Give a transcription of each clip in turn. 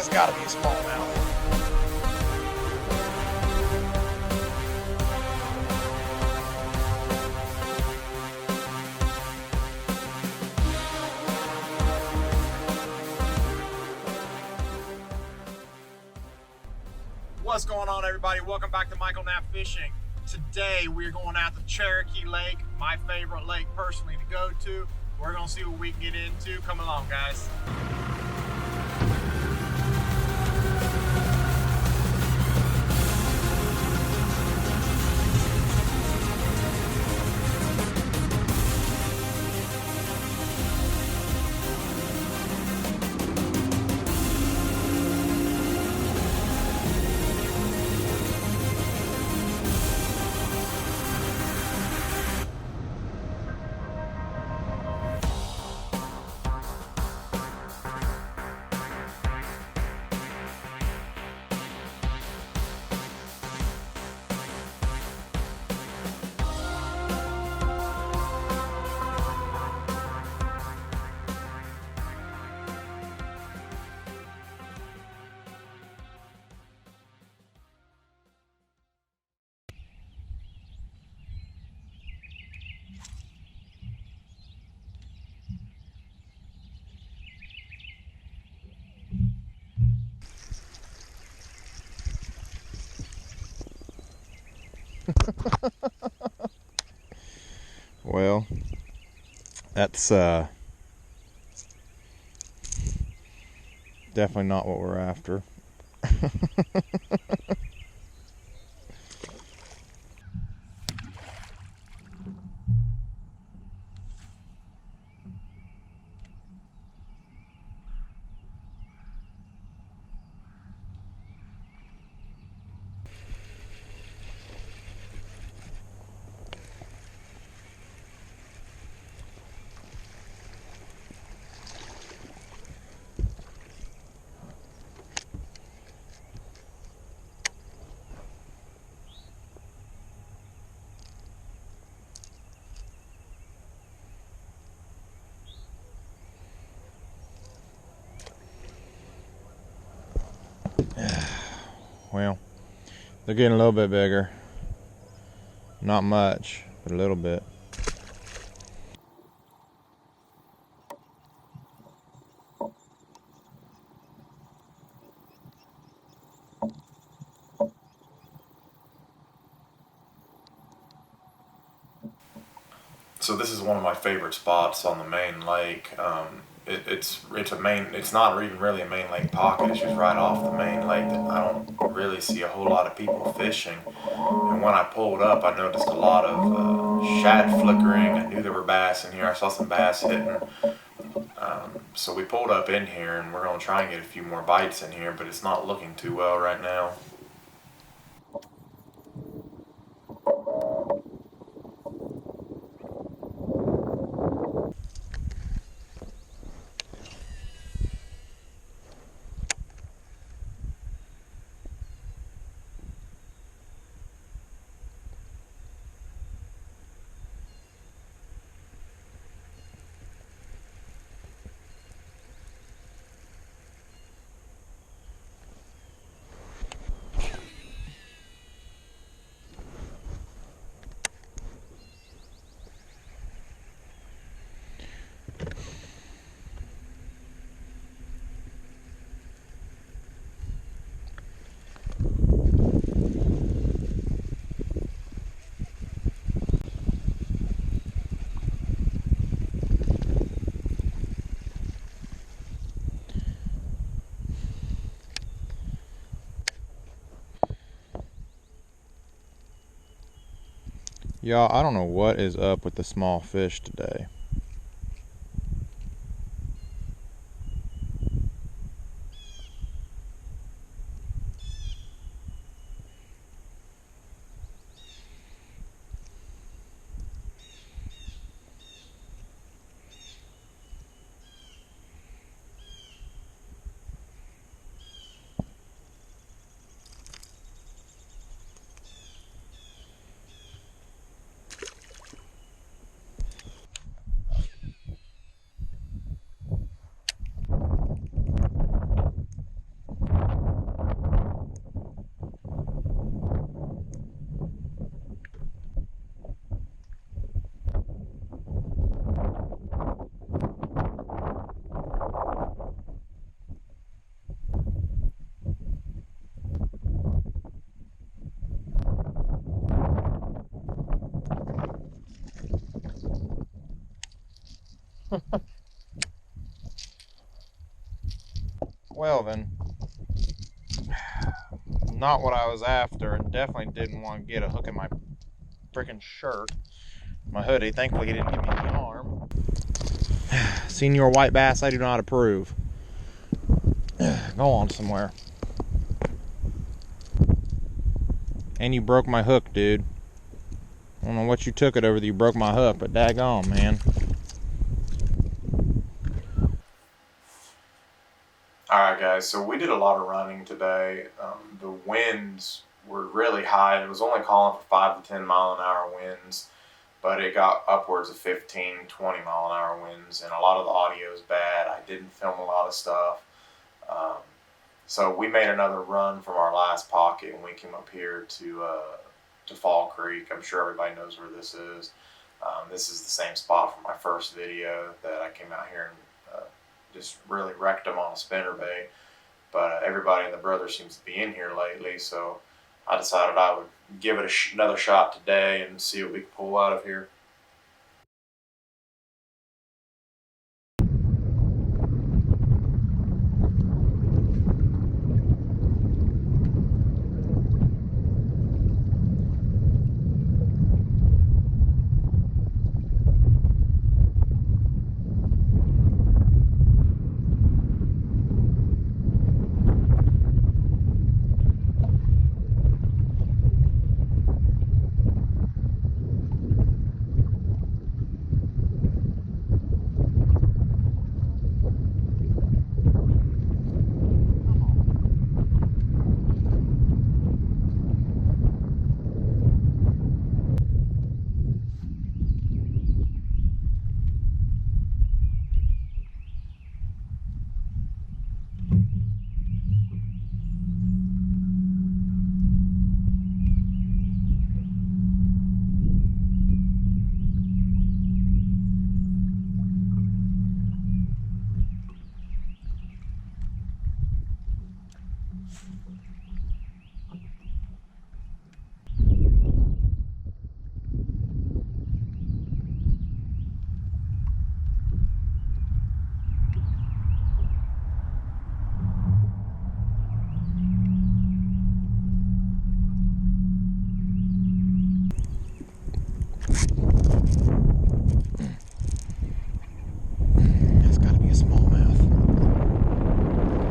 That's got to be a smallmouth. What's going on, everybody? Welcome back to Michael Knapp Fishing. Today we're going out to Cherokee Lake, my favorite lake personally to go to. We're gonna see what we can get into. Come along, guys. Well, that's definitely not what we're after. Well, they're getting a little bit bigger. Not much, but a little bit. So this is one of my favorite spots on the main lake. It's not even really a main lake pocket. It's just right off the main lake that I don't really see a whole lot of people fishing. And when I pulled up, I noticed a lot of shad flickering. I knew there were bass in here. I saw some bass hitting. So we pulled up in here, and we're gonna try and get a few more bites in here, but it's not looking too well right now. Y'all, I don't know what is up with the small fish today. 12ing. Not what I was after, and definitely didn't want to get a hook in my freaking shirt, my hoodie. Thankfully, he didn't give me the arm. Senior white bass, I do not approve. Go on somewhere. And you broke my hook, dude. I don't know what you took it over that you broke my hook, but daggone, man. Alright guys, so we did a lot of running today. The winds were really high. It was only calling for 5 to 10 mile an hour winds, but it got upwards of 15, 20 mile an hour winds, and a lot of the audio is bad. I didn't film a lot of stuff. So we made another run from our last pocket, and we came up here to Fall Creek. I'm sure everybody knows where this is. This is the same spot from my first video that I came out here and just really wrecked them on a spinnerbait. But everybody and the brother seems to be in here lately, so I decided I would give it another shot today and see what we can pull out of here.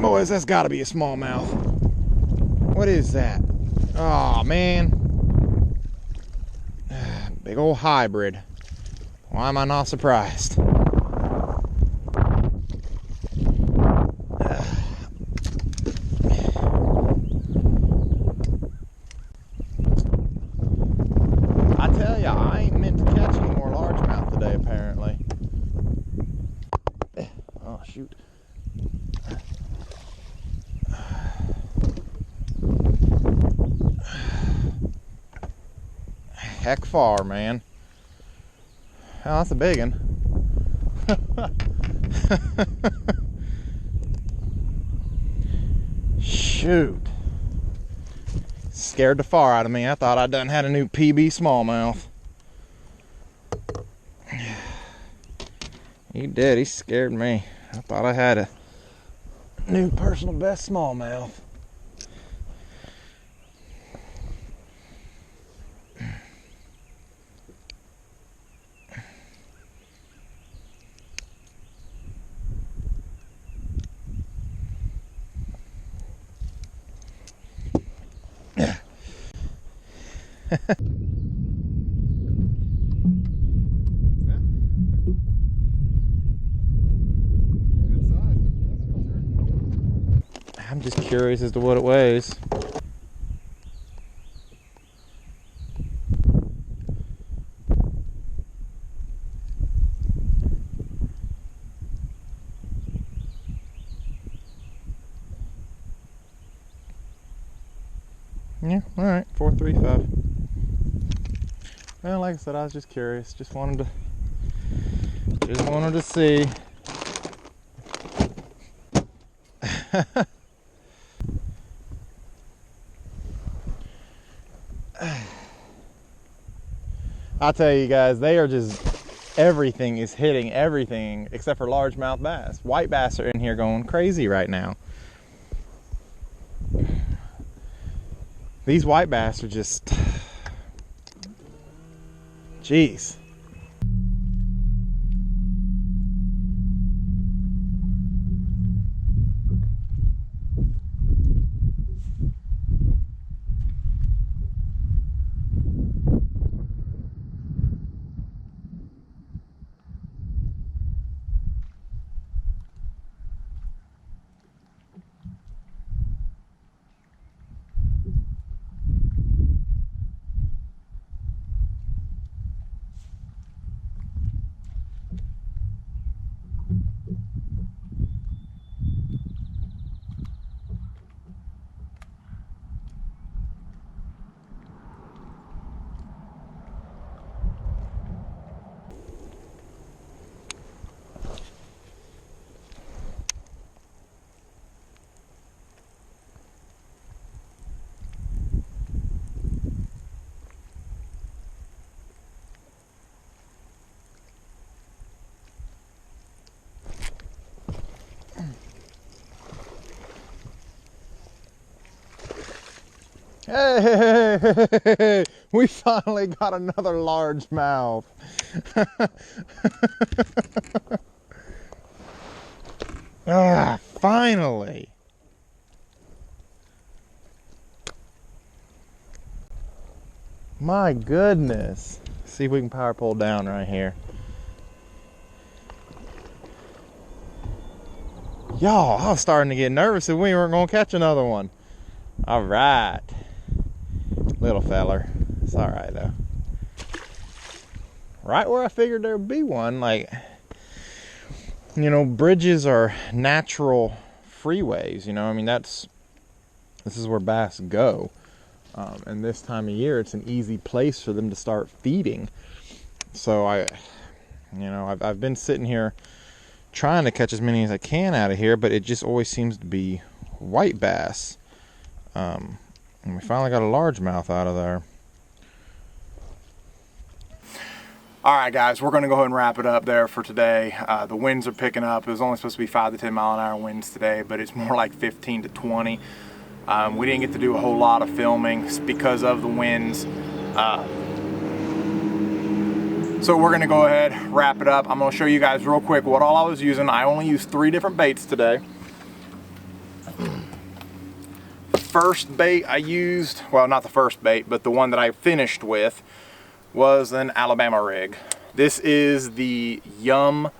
Boys, that's gotta be a smallmouth. What is that? Oh man. Big old hybrid. Why am I not surprised? I tell ya, I ain't meant to catch any more largemouth today, apparently. Oh shoot. Heck far, man. Oh, that's a big one. Shoot. Scared the far out of me. I thought I done had a new PB smallmouth. He did. He scared me. I thought I had a new personal best smallmouth. I'm just curious as to what it weighs. Yeah, all right, 435. Well, like I said, I was just curious. Just wanted to see. I'll tell you guys, they are just, everything is hitting everything except for largemouth bass. White bass are in here going crazy right now. These white bass are just, jeez. Hey, we finally got another largemouth. Finally. My goodness. See if we can power pull down right here. Y'all, I was starting to get nervous if we weren't gonna catch another one. All right. Little feller. It's all right though. Right where I figured there would be one. Like, you know, bridges are natural freeways, you know. I mean, this is where bass go. And this time of year, it's an easy place for them to start feeding. So I've been sitting here trying to catch as many as I can out of here, but it just always seems to be white bass. And we finally got a largemouth out of there. All right, guys, we're going to go ahead and wrap it up there for today. The winds are picking up. It was only supposed to be 5 to 10 mile an hour winds today, but it's more like 15 to 20. We didn't get to do a whole lot of filming because of the winds. So we're going to go ahead, wrap it up. I'm going to show you guys real quick what all I was using. I only used 3 different baits today. First bait I used, well, not the first bait, but the one that I finished with was an Alabama rig. This is the Yum,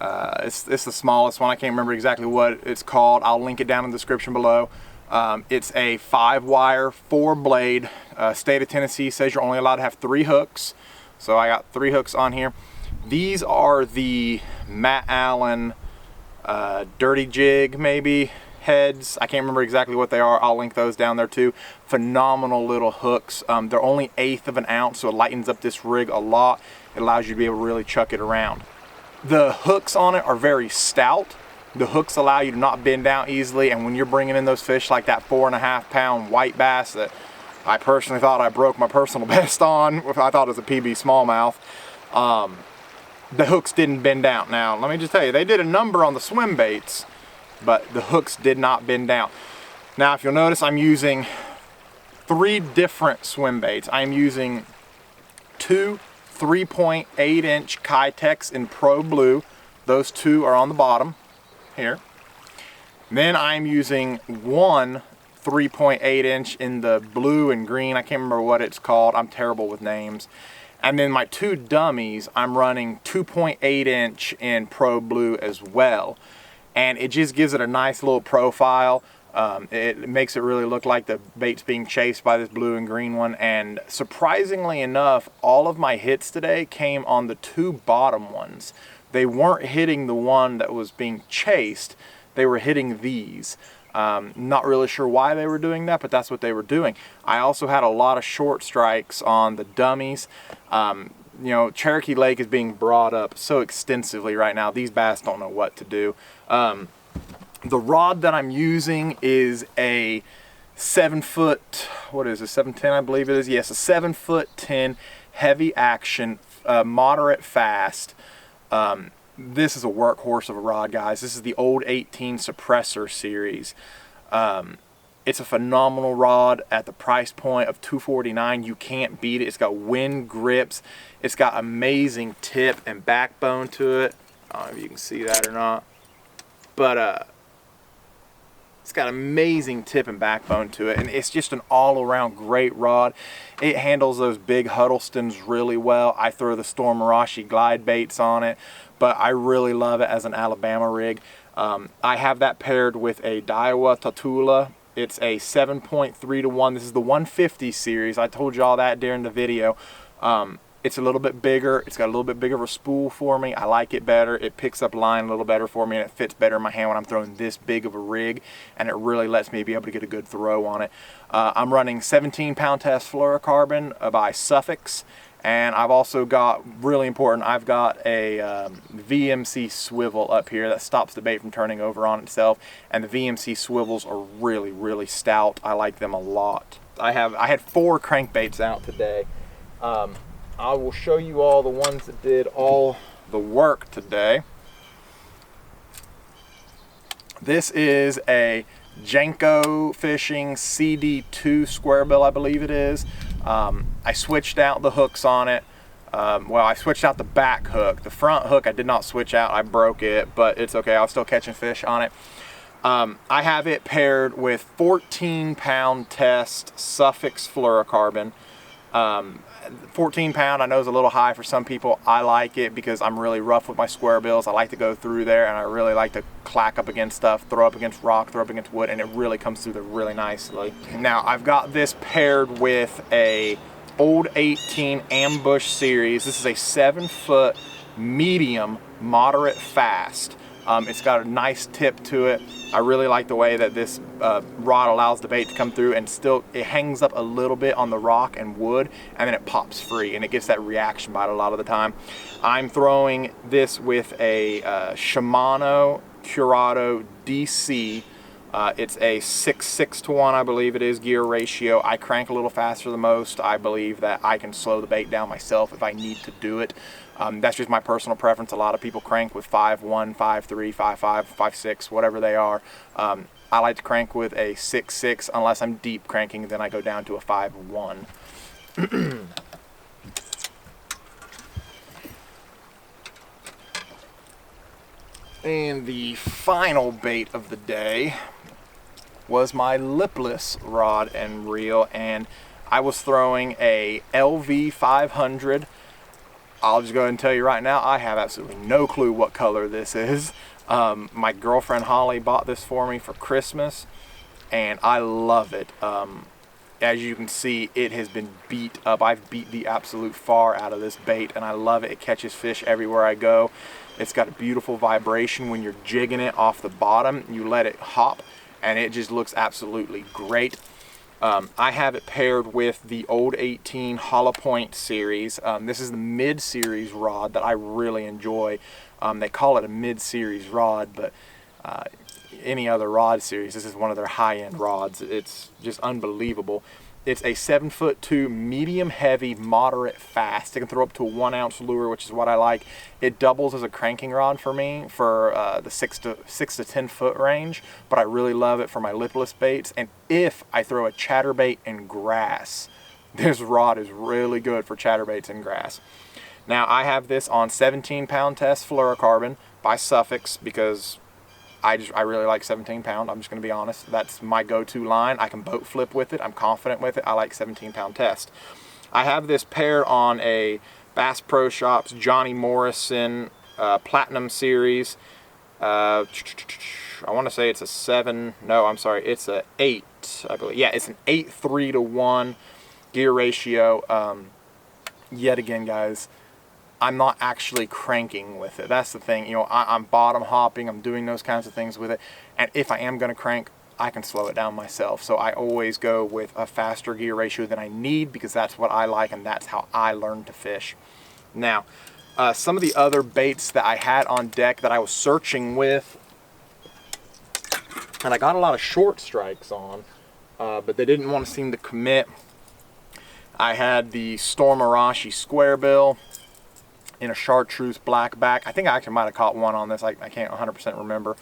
it's the smallest one. I can't remember exactly what it's called. I'll link it down in the description below. It's a 5-wire, 4-blade. State of Tennessee says you're only allowed to have 3 hooks. So I got 3 hooks on here. These are the Matt Allen Dirty Jig, maybe, heads. I can't remember exactly what they are. I'll link those down there too. Phenomenal little hooks. They're only 1/8 of an ounce, so it lightens up this rig a lot. It allows you to be able to really chuck it around. The hooks on it are very stout. The hooks allow you to not bend down easily, and when you're bringing in those fish like that 4.5 pound white bass that I personally thought I broke my personal best on, I thought it was a PB smallmouth, the hooks didn't bend down. Now, let me just tell you, they did a number on the swim baits, but the hooks did not bend down. Now, if you'll notice, I'm using 3 different swim baits. I'm using 2 3.8-inch Kitex in Pro Blue. Those 2 are on the bottom here. Then I'm using 1 3.8-inch in the blue and green. I can't remember what it's called. I'm terrible with names. And then my 2 dummies, I'm running 2.8-inch in Pro Blue as well. And it just gives it a nice little profile. It makes it really look like the bait's being chased by this blue and green one. And surprisingly enough, all of my hits today came on the 2 bottom ones. They weren't hitting the one that was being chased. They were hitting these. Not really sure why they were doing that, but that's what they were doing. I also had a lot of short strikes on the dummies. You know, Cherokee Lake is being brought up so extensively right now. These bass don't know what to do. The rod that I'm using is a 7-foot, what is it, 710 I believe it is? Yes, a 7'10" heavy action, moderate fast. This is a workhorse of a rod, guys. This is the old 18 Suppressor series. It's a phenomenal rod at the price point of $249. You can't beat it. It's got wind grips. It's got amazing tip and backbone to it. I don't know if you can see that or not, but it's got amazing tip and backbone to it, and it's just an all-around great rod. It handles those big Huddlestons really well. I throw the Storm Arashi glide baits on it, but I really love it as an Alabama rig. I have that paired with a Daiwa Tatula. It's a 7.3 to 1. This is the 150 series. I told you all that during the video. It's a little bit bigger. It's got a little bit bigger of a spool for me. I like it better. It picks up line a little better for me, and it fits better in my hand when I'm throwing this big of a rig, and it really lets me be able to get a good throw on it. I'm running 17-pound test fluorocarbon by Suffix, and I've also got, really important, I've got a VMC swivel up here that stops the bait from turning over on itself, and the VMC swivels are really, really stout. I like them a lot. I had 4 crankbaits out today. I will show you all the ones that did all the work today. This is a Jenko Fishing CD2 square bill, I believe it is. I switched out the hooks on it. Well, I switched out the back hook. The front hook I did not switch out. I broke it, but it's okay. I was still catching fish on it. I have it paired with 14-pound test Suffix fluorocarbon. 14 pound I know is a little high for some people. I like it because I'm really rough with my square bills. I like to go through there, and I really like to clack up against stuff, throw up against rock, throw up against wood, and it really comes through there really nicely. Now I've got this paired with a Old 18 Ambush series. This is a 7-foot medium moderate fast. It's got a nice tip to it. I really like the way that this rod allows the bait to come through, and still it hangs up a little bit on the rock and wood, and then it pops free, and it gets that reaction bite a lot of the time. I'm throwing this with a Shimano Curado DC. It's a 6.6 to 1, I believe it is, gear ratio. I crank a little faster than most. I believe that I can slow the bait down myself if I need to do it. That's just my personal preference. A lot of people crank with 5.1, 5.3, 5.5, 5.6, whatever they are. I like to crank with a 6.6 unless I'm deep cranking, then I go down to a 5.1. And the final bait of the day was my Lipless rod and reel, and I was throwing a LV 500. I'll just go ahead and tell you right now, I have absolutely no clue what color this is. My girlfriend Holly bought this for me for Christmas, and I love it. As you can see, it has been beat up. I've beat the absolute far out of this bait, and I love it. It catches fish everywhere I go. It's got a beautiful vibration when you're jigging it off the bottom. You let it hop, and it just looks absolutely great. I have it paired with the Old 18 Hollow Point series. This is the mid-series rod that I really enjoy. They call it a mid-series rod, but any other rod series, this is one of their high-end rods. It's just unbelievable. It's a 7'2", medium heavy, moderate fast. It can throw up to a 1 ounce lure, which is what I like. It doubles as a cranking rod for me for the 6 to 10 foot range, but I really love it for my lipless baits. And if I throw a chatterbait in grass, this rod is really good for chatterbaits in grass. Now I have this on 17-pound test fluorocarbon by Suffix because I really like 17-pound. I'm just going to be honest. That's my go-to line. I can boat flip with it. I'm confident with it. I like 17-pound test. I have this paired on a Bass Pro Shops Johnny Morrison Platinum Series. I want to say it's a 7. No, I'm sorry. It's a 8, I believe. Yeah, it's an 8.3 to 1 gear ratio. Yet again, guys, I'm not actually cranking with it. That's the thing. You know, I'm bottom hopping. I'm doing those kinds of things with it. And if I am going to crank, I can slow it down myself. So I always go with a faster gear ratio than I need because that's what I like and that's how I learn to fish. Now, some of the other baits that I had on deck that I was searching with, and I got a lot of short strikes on, but they didn't want to seem to commit. I had the Storm Arashi square bill in a chartreuse black back. I think I actually might have caught one on this. I can't 100% remember.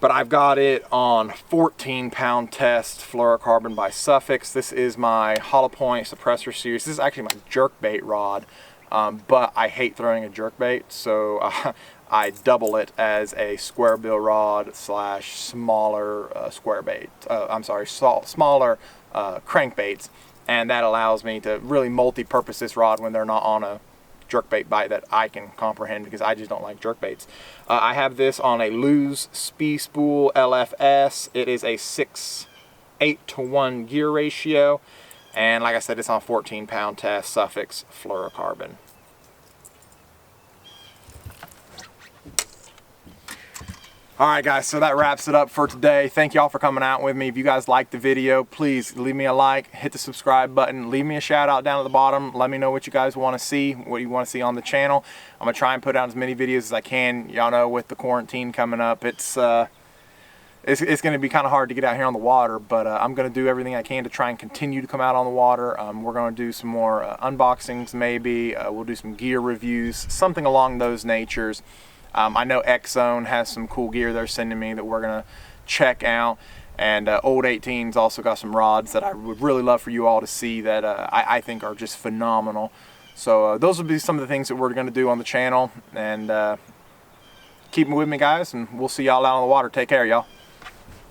but I've got it on 14-pound test fluorocarbon by Suffix. This is my Hollow Point Suppressor Series. This is actually my jerkbait rod, but I hate throwing a jerkbait, so I double it as a square bill rod slash smaller smaller crankbaits, and that allows me to really multi-purpose this rod when they're not on a jerkbait bite that I can comprehend, because I just don't like jerkbaits. I have this on a Lew's Spee Spool LFS. It is a 6:8-to-1 gear ratio, and like I said, it's on 14-pound test Suffix fluorocarbon. Alright guys, so that wraps it up for today. Thank y'all for coming out with me. If you guys liked the video, please leave me a like, hit the subscribe button, leave me a shout out down at the bottom. Let me know what you guys want to see, what you want to see on the channel. I'm going to try and put out as many videos as I can. Y'all know with the quarantine coming up, it's going to be kind of hard to get out here on the water, but I'm going to do everything I can to try and continue to come out on the water. We're going to do some more unboxings maybe. We'll do some gear reviews, something along those natures. I know X-Zone has some cool gear they're sending me that we're going to check out. And Old 18's also got some rods that I would really love for you all to see that I think are just phenomenal. So those will be some of the things that we're going to do on the channel. And keep them with me, guys, and we'll see y'all out on the water. Take care, y'all.